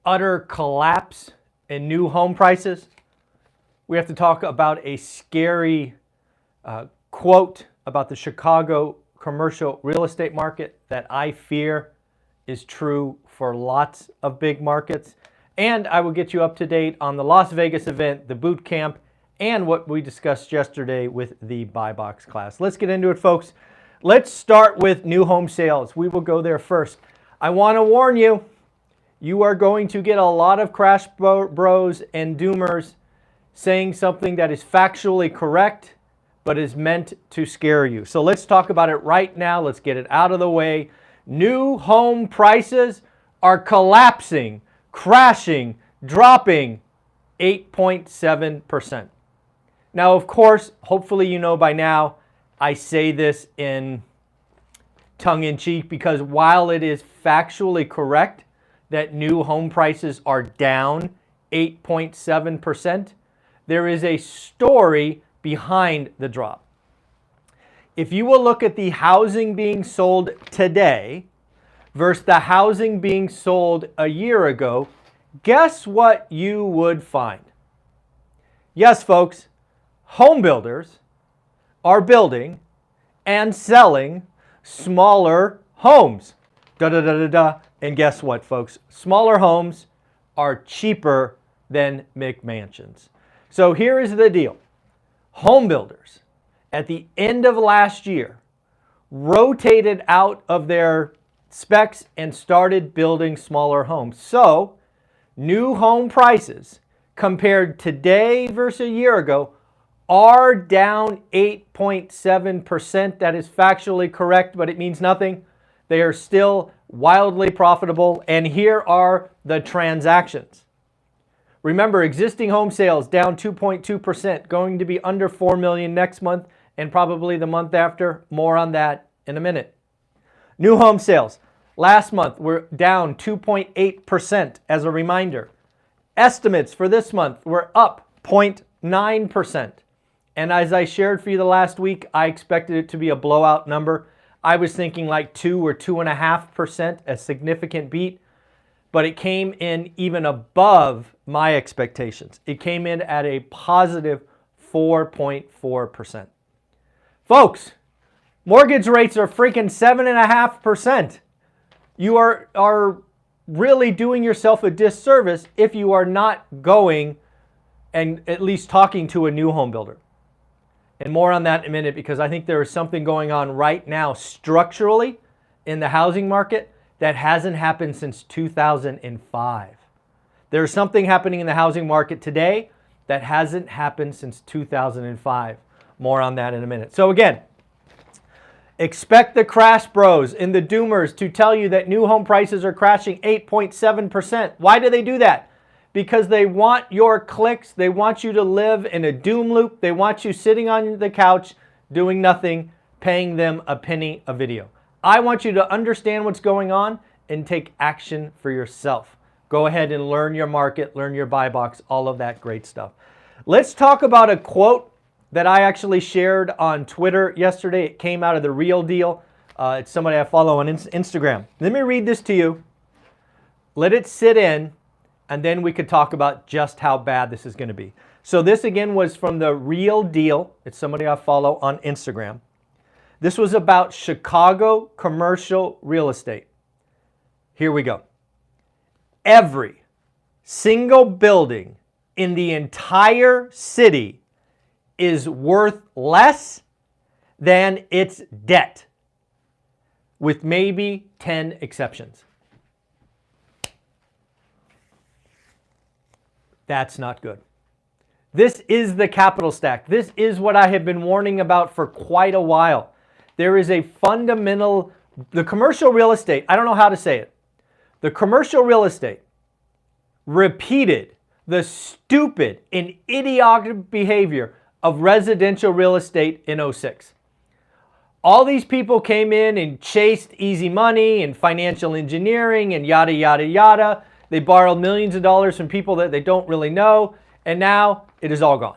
utter collapse in new home prices. We have to talk about a scary quote about the Chicago commercial real estate market that I fear is true for lots of big markets. And I will get you up to date on the Las Vegas event, the boot camp, and what we discussed yesterday with the buy box class. Let's get into it, folks. Let's start with new home sales. We will go there first. I want to warn you, you are going to get a lot of crash bros and doomers saying something that is factually correct, but is meant to scare you. So let's talk about it right now. Let's get it out of the way. New home prices are collapsing, crashing, dropping 8.7%. Now, of course, hopefully you know by now, I say this in tongue-in-cheek because while it is factually correct that new home prices are down 8.7%, there is a story behind the drop. If you will look at the housing being sold today versus the housing being sold a year ago, guess what you would find? Yes, folks, home builders are building and selling smaller homes. And guess what, folks? Smaller homes are cheaper than McMansions. So here is the deal. Home builders at the end of last year rotated out of their specs and started building smaller homes. So new home prices compared today versus a year ago are down 8.7%. That is factually correct, but it means nothing. They are still wildly profitable. And here are the transactions. Remember, existing home sales down 2.2%, going to be under 4 million next month and probably the month after. More on that in a minute. New home sales last month were down 2.8% as a reminder. Estimates for this month were up 0.9%. And as I shared for you the last week, I expected it to be a blowout number. I was thinking like 2 or 2.5%, a significant beat. But it came in even above my expectations. It came in at a positive 4.4%. Folks, mortgage rates are freaking 7.5%. You are really doing yourself a disservice if you are not going and at least talking to a new home builder. And more on that in a minute because I think there is something going on right now structurally in the housing market that hasn't happened since 2005. There's something happening in the housing market today that hasn't happened since 2005. More on that in a minute. So again, expect the crash bros and the doomers to tell you that new home prices are crashing 8.7%. Why do they do that? Because they want your clicks. They want you to live in a doom loop. They want you sitting on the couch doing nothing, paying them a penny a video. I want you to understand what's going on and take action for yourself. Go ahead and learn your market, learn your buy box, all of that great stuff. Let's talk about a quote that I actually shared on Twitter yesterday. It came out of The Real Deal. It's somebody I follow on Instagram. Let me read this to you. Let it sit in, and then we could talk about just how bad this is going to be. So this again was from The Real Deal. It's somebody I follow on Instagram. This was about Chicago commercial real estate. Here we go. Every single building in the entire city is worth less than its debt, with maybe 10 exceptions. That's not good. This is the capital stack. This is what I have been warning about for quite a while. There is a fundamental, the commercial real estate, I don't know how to say it. The commercial real estate repeated the stupid and idiotic behavior of residential real estate in 2006. All these people came in and chased easy money and financial engineering and yada, yada, yada. They borrowed millions of dollars from people that they don't really know, and now it is all gone.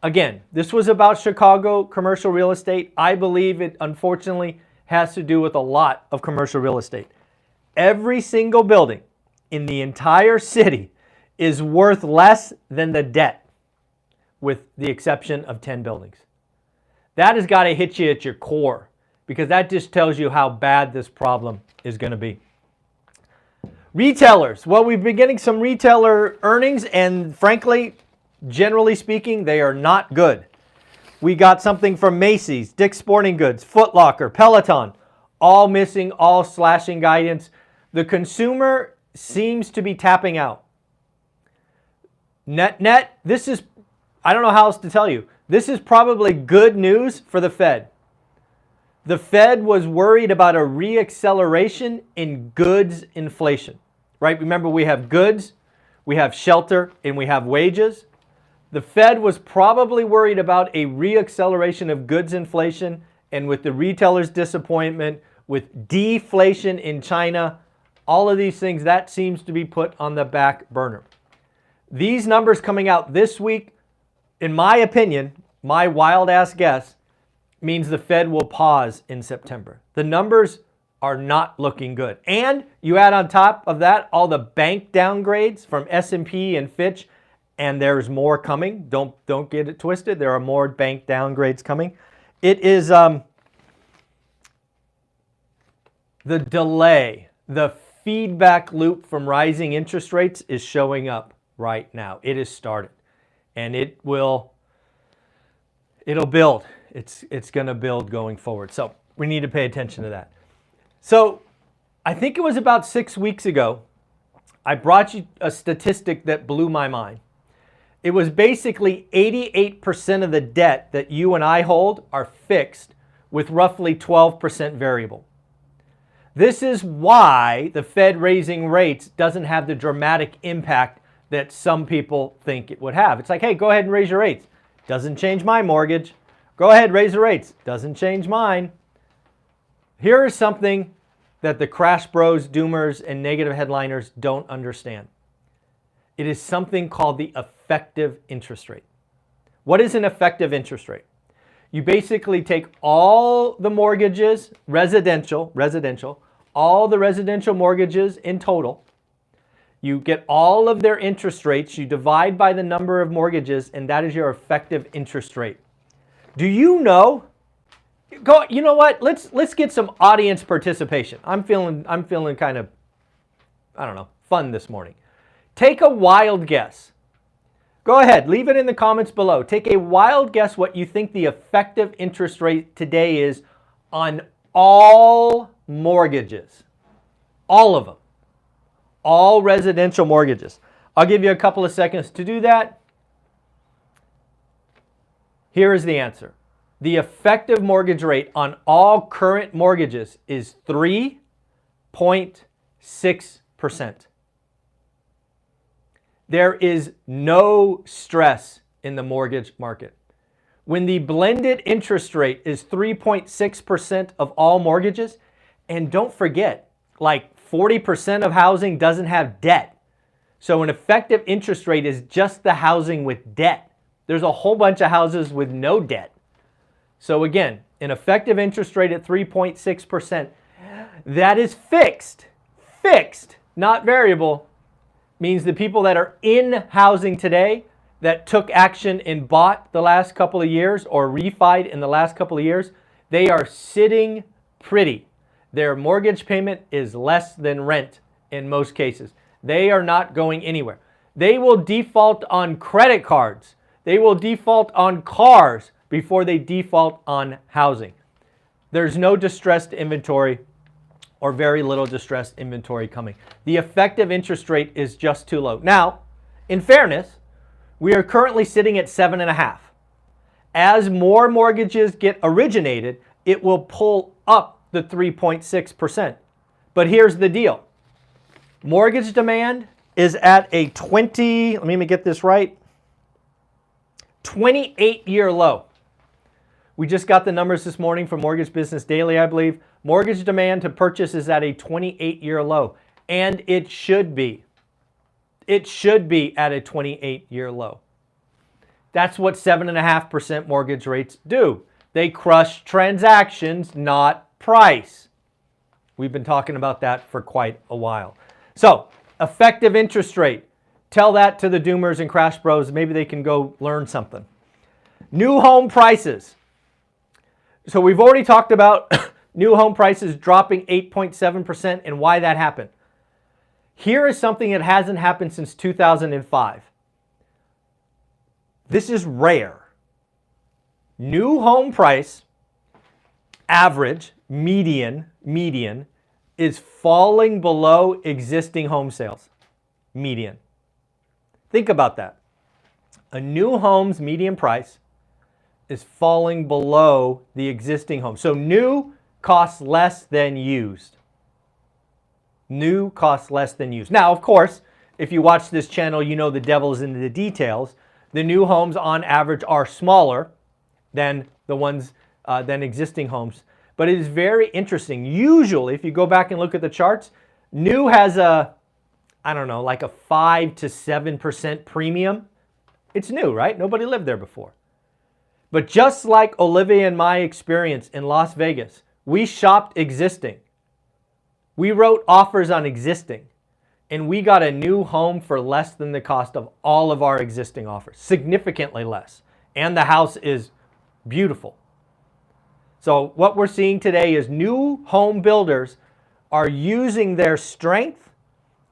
Again, this was about Chicago commercial real estate. I believe it unfortunately has to do with a lot of commercial real estate. Every single building in the entire city is worth less than the debt, with the exception of 10 buildings. That has got to hit you at your core, because that just tells you how bad this problem is going to be. Retailers. Well, we've been getting some retailer earnings, and frankly, generally speaking, they are not good. We got something from Macy's, Dick's Sporting Goods, Foot Locker, Peloton, all missing, all slashing guidance. The consumer seems to be tapping out. Net, this is, I don't know how else to tell you, this is probably good news for the Fed. The Fed was worried about a reacceleration in goods inflation, right? Remember, we have goods, we have shelter, and we have wages. The Fed was probably worried about a reacceleration of goods inflation, and with the retailers' disappointment, with deflation in China, all of these things, that seems to be put on the back burner. These numbers coming out this week, in my opinion, my wild-ass guess, means the Fed will pause in September. The numbers are not looking good. And you add on top of that all the bank downgrades from S&P and Fitch, and there's more coming. Don't get it twisted. There are more bank downgrades coming. It is the delay, the feedback loop from rising interest rates is showing up right now. It has started, and it'll build. It's going to build going forward. So we need to pay attention to that. So I think it was about 6 weeks ago, I brought you a statistic that blew my mind. It was basically 88% of the debt that you and I hold are fixed with roughly 12% variable. This is why the Fed raising rates doesn't have the dramatic impact that some people think it would have. It's like, hey, go ahead and raise your rates. Doesn't change my mortgage. Go ahead, raise the rates. Doesn't change mine. Here is something that the crash bros, doomers, and negative headliners don't understand. It is something called the effective interest rate. What is an effective interest rate? You basically take all the mortgages, residential, all the residential mortgages in total. You get all of their interest rates, you divide by the number of mortgages, and that is your effective interest rate. Do you know? You know what? Let's get some audience participation. I'm feeling kind of, I don't know, fun this morning. Take a wild guess. Go ahead, leave it in the comments below. Take a wild guess what you think the effective interest rate today is on all mortgages. All of them. All residential mortgages. I'll give you a couple of seconds to do that. Here is the answer. The effective mortgage rate on all current mortgages is 3.6%. There is no stress in the mortgage market. When the blended interest rate is 3.6% of all mortgages, and don't forget, like 40% of housing doesn't have debt. So an effective interest rate is just the housing with debt. There's a whole bunch of houses with no debt. So again, an effective interest rate at 3.6%, that is fixed, not variable, means the people that are in housing today that took action and bought the last couple of years or refied in the last couple of years, they are sitting pretty. Their mortgage payment is less than rent in most cases. They are not going anywhere. They will default on credit cards. They will default on cars before they default on housing. There's no distressed inventory or very little distressed inventory coming. The effective interest rate is just too low. Now, in fairness, we are currently sitting at 7.5. As more mortgages get originated, it will pull up the 3.6%. But here's the deal. Mortgage demand is at a 28-year low. We just got the numbers this morning from Mortgage Business Daily, I believe. Mortgage demand to purchase is at a 28-year low, and it should be. It should be at a 28-year low. That's what 7.5% mortgage rates do. They crush transactions, not price. We've been talking about that for quite a while. So Effective interest rate. Tell that to the doomers and crash bros. Maybe they can go learn something. New home prices. So we've already talked about new home prices dropping 8.7% and why that happened. Here is something that hasn't happened since 2005. This is rare. New home price, average, median, is falling below existing home sales. Median. Think about that. A new home's median price is falling below the existing home. So new costs less than used. New costs less than used. Now, of course, if you watch this channel, you know the devil's in the details. The new homes on average are smaller than the ones, than existing homes. But it is very interesting. Usually, if you go back and look at the charts, new has a, I don't know, like a 5 to 7% premium. It's new, right? Nobody lived there before. But just like Olivia and my experience in Las Vegas, we shopped existing. We wrote offers on existing. And we got a new home for less than the cost of all of our existing offers. Significantly less. And the house is beautiful. So what we're seeing today is new home builders are using their strength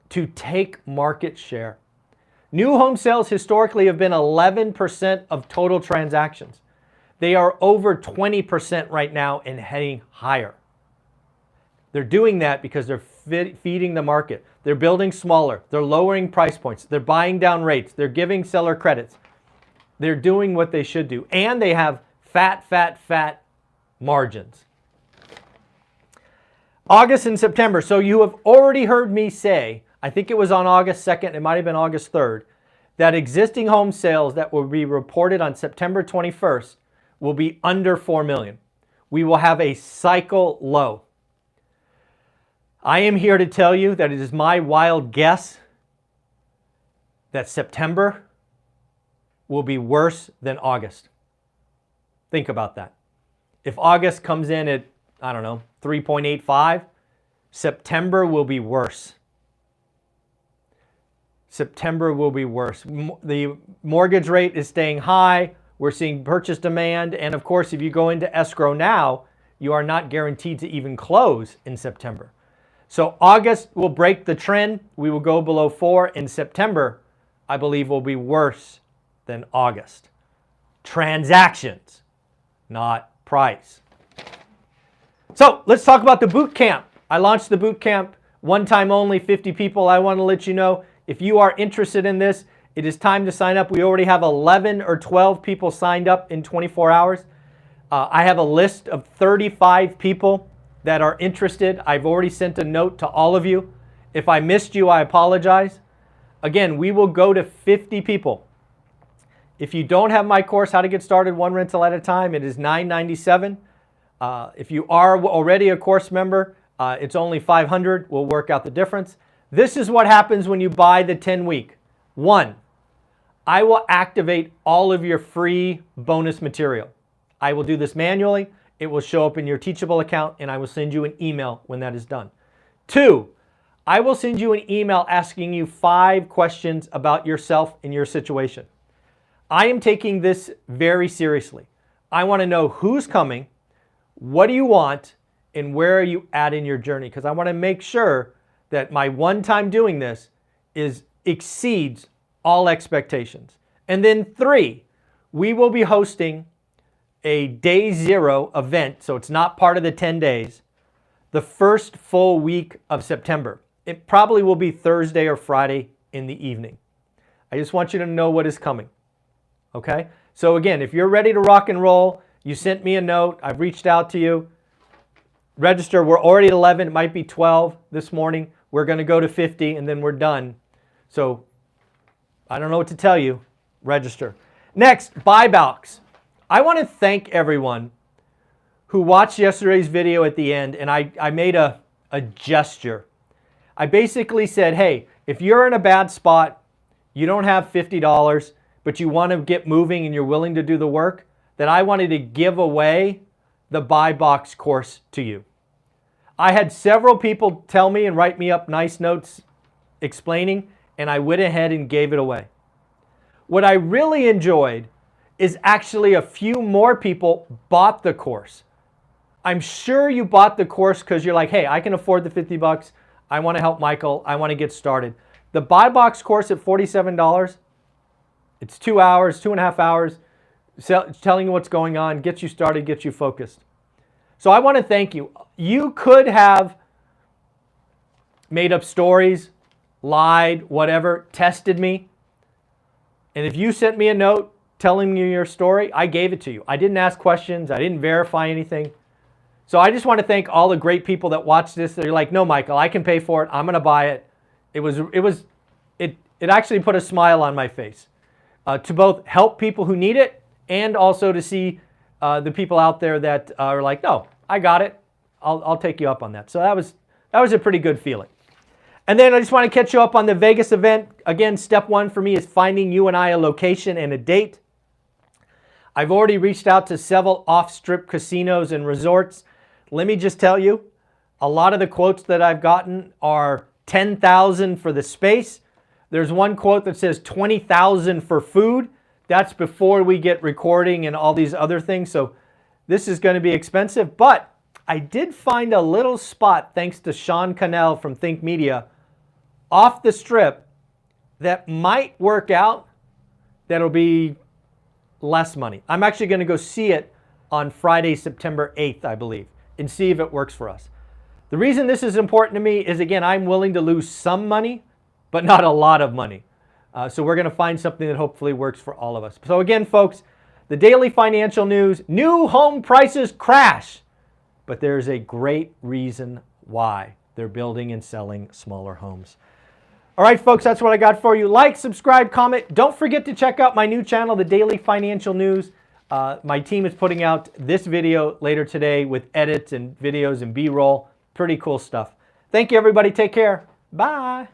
to take market share. New home sales historically have been 11% of total transactions. They are over 20% right now and heading higher. They're doing that because they're feeding the market. They're building smaller. They're lowering price points. They're buying down rates. They're giving seller credits. They're doing what they should do. And they have fat margins. August and September. So you have already heard me say, I think it was on August 2nd, it might have been August 3rd, that existing home sales that will be reported on September 21st will be under 4 million. We will have a cycle low. I am here to tell you that it is my wild guess that September will be worse than August. Think about that. If August comes in at, I don't know, 3.85, September will be worse. September will be worse. The mortgage rate is staying high. We're seeing purchase demand. And of course, if you go into escrow now, you are not guaranteed to even close in September. So August will break the trend. We will go below 4. In September, I believe, will be worse than August. Transactions, not price. So let's talk about the boot camp. I launched the boot camp, one time only, 50 people. I want to let you know, if you are interested in this, it is time to sign up. We already have 11 or 12 people signed up in 24 hours. I have a list of 35 people that are interested. I've already sent a note to all of you. If I missed you, I apologize. Again, we will go to 50 people. If you don't have my course, How to Get Started One Rental at a Time, it is $997. If you are already a course member, it's only $500. We'll work out the difference. This is what happens when you buy the 10-week. 1, I will activate all of your free bonus material. I will do this manually. It will show up in your Teachable account, and I will send you an email when that is done. 2, I will send you an email asking you 5 questions about yourself and your situation. I am taking this very seriously. I want to know who's coming, what do you want, and where are you at in your journey? Because I want to make sure that my one time doing this exceeds all expectations. And then 3, we will be hosting a day 0 event, so it's not part of the 10 days, the first full week of September. It probably will be Thursday or Friday in the evening. I just want you to know what is coming. Okay? So again, if you're ready to rock and roll, you sent me a note, I've reached out to you. Register. We're already at 11, it might be 12 this morning. We're going to go to 50 and then we're done. So I don't know what to tell you. Register. Next, buy box. I want to thank everyone who watched yesterday's video at the end, and I made a gesture. I basically said, hey, if you're in a bad spot, you don't have $50, but you want to get moving and you're willing to do the work, then I wanted to give away the buy box course to you. I had several people tell me and write me up nice notes explaining, and I went ahead and gave it away. What I really enjoyed is actually a few more people bought the course. I'm sure you bought the course because you're like, hey, I can afford the 50 bucks. I want to help Michael. I want to get started. The buy box course at $47, it's 2 hours, 2.5 hours, telling you what's going on, gets you started, gets you focused. So I want to thank you. You could have made up stories, lied, whatever, tested me. And if you sent me a note telling me your story, I gave it to you. I didn't ask questions. I didn't verify anything. So I just want to thank all the great people that watch this. They're like, no, Michael, I can pay for it. I'm going to buy it. It actually put a smile on my face to both help people who need it and also to see the people out there that are like, no, I got it. I'll take you up on that. So that was a pretty good feeling. And then I just want to catch you up on the Vegas event. Again, step one for me is finding you and I a location and a date. I've already reached out to several off-strip casinos and resorts. Let me just tell you, a lot of the quotes that I've gotten are $10,000 for the space. There's one quote that says $20,000 for food. That's before we get recording and all these other things. So this is going to be expensive. But I did find a little spot, thanks to Sean Cannell from Think Media, off the strip that might work out. That'll be less money. I'm actually going to go see it on Friday, September 8th, I believe, and see if it works for us. The reason this is important to me is, again, I'm willing to lose some money, but not a lot of money. So we're going to find something that hopefully works for all of us. So again, folks, the daily financial news, new home prices crash, but there's a great reason why they're building and selling smaller homes. All right, folks, that's what I got for you. Like, subscribe, comment. Don't forget to check out my new channel, The Daily Financial News. My team is putting out this video later today with edits and videos and B-roll. Pretty cool stuff. Thank you, everybody. Take care. Bye.